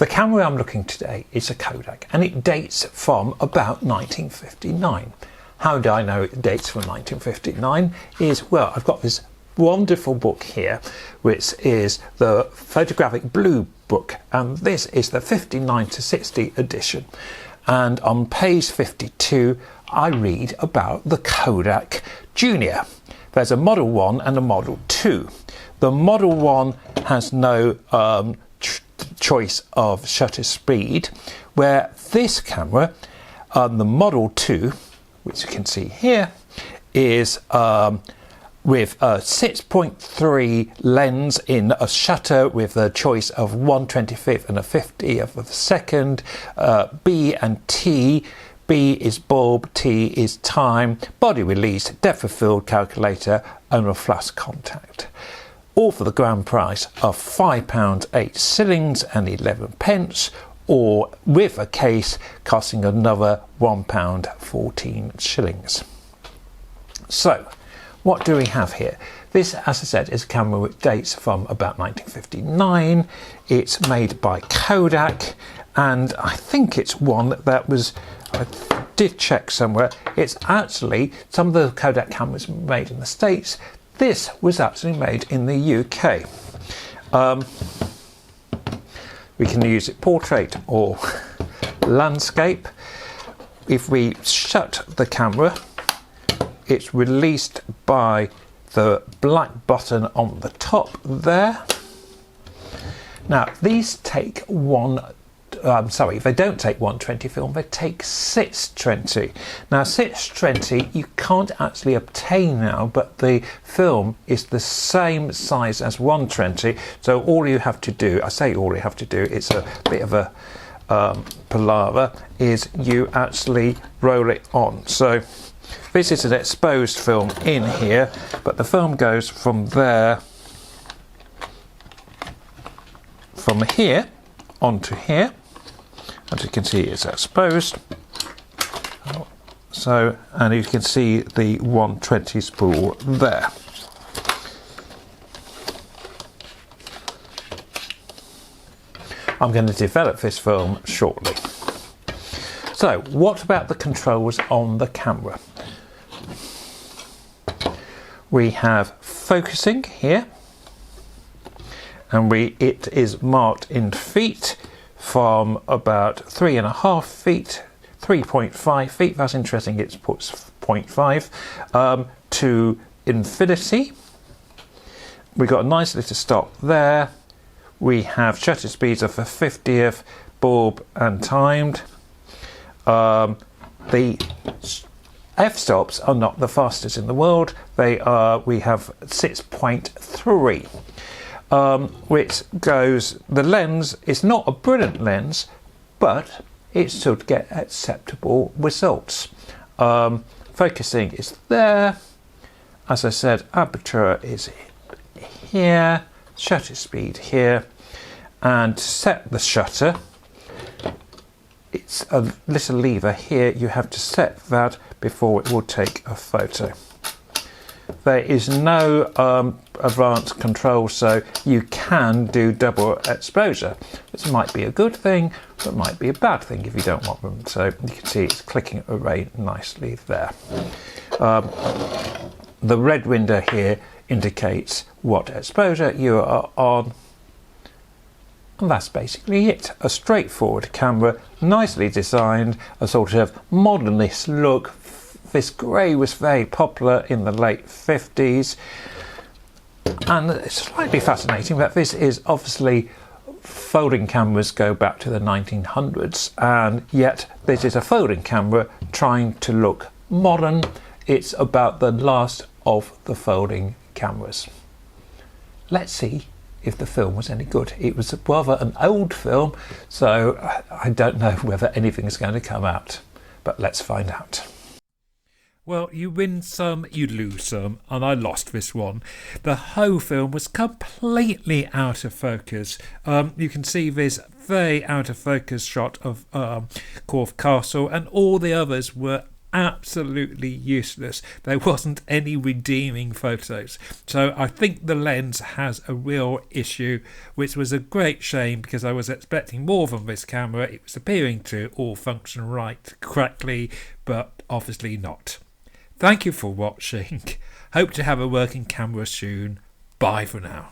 The camera I'm looking today is a Kodak, and it dates from about 1959. How do I know it dates from 1959? Well, I've got this wonderful book here, which is the Photographic Blue book, and this is the 59 to 60 edition. And on page 52, I read about the Kodak Junior. There's a Model 1 and a Model 2. The Model 1 has no choice of shutter speed, where this camera, the Model 2, which you can see here, is with a 6.3 lens in a shutter with a choice of 1/25th and a 50th of a second, B and T. B is bulb, T is time, body release, depth of field calculator, and a flash contact. All for the grand price of £5 8 shillings and 11 pence, or with a case costing another £1 14 shillings. So, what do we have here? This, as I said, is a camera which dates from about 1959. It's made by Kodak, and I think it's one that was, I did check somewhere, it's actually, some of the Kodak cameras were made in the States. This was actually made in the UK. We can use it portrait or landscape. If we shut the camera, it's released by the black button on the top there. Now, these take they don't take 120 film, they take 620. Now, 620 you can't actually obtain now, but the film is the same size as 120, so all you have to do, I say all you have to do, it's a bit of a palaver, is you actually roll it on. So this is an exposed film in here, but the film goes from there, from here onto here. As you can see, it's exposed. So, and you can see the 120 spool there. I'm going to develop this film shortly. So, what about the controls on the camera? We have focusing here, and it is marked in feet from about 3.5 feet, 3.5 feet. That's interesting. It puts 0.5 to infinity. We got a nice little stop there. We have shutter speeds of a 50th, bulb and timed. The f-stops are not the fastest in the world. We have 6.3. Which goes, the lens is not a brilliant lens, but it should get acceptable results. Focusing is there. As I said, aperture is here, shutter speed here, and to set the shutter, it's a little lever here. You have to set that before it will take a photo. There is no advanced control, so you can do double exposure. This might be a good thing, but it might be a bad thing if you don't want them. So you can see it's clicking away nicely there. The red window here indicates what exposure you are on. And that's basically it. A straightforward camera, nicely designed, a sort of modernist look. This grey was very popular in the late 50s, and it's slightly fascinating that this is obviously, folding cameras go back to the 1900s, and yet this is a folding camera trying to look modern. It's about the last of the folding cameras. Let's see if the film was any good. It was rather an old film, so I don't know whether anything's going to come out, but let's find out. Well, you win some, you lose some, and I lost this one. The whole film was completely out of focus. You can see this very out of focus shot of Corfe Castle, and all the others were absolutely useless. There wasn't any redeeming photos. So I think the lens has a real issue, which was a great shame because I was expecting more from this camera. It was appearing to all function right correctly, but obviously not. Thank you for watching. Hope to have a working camera soon. Bye for now.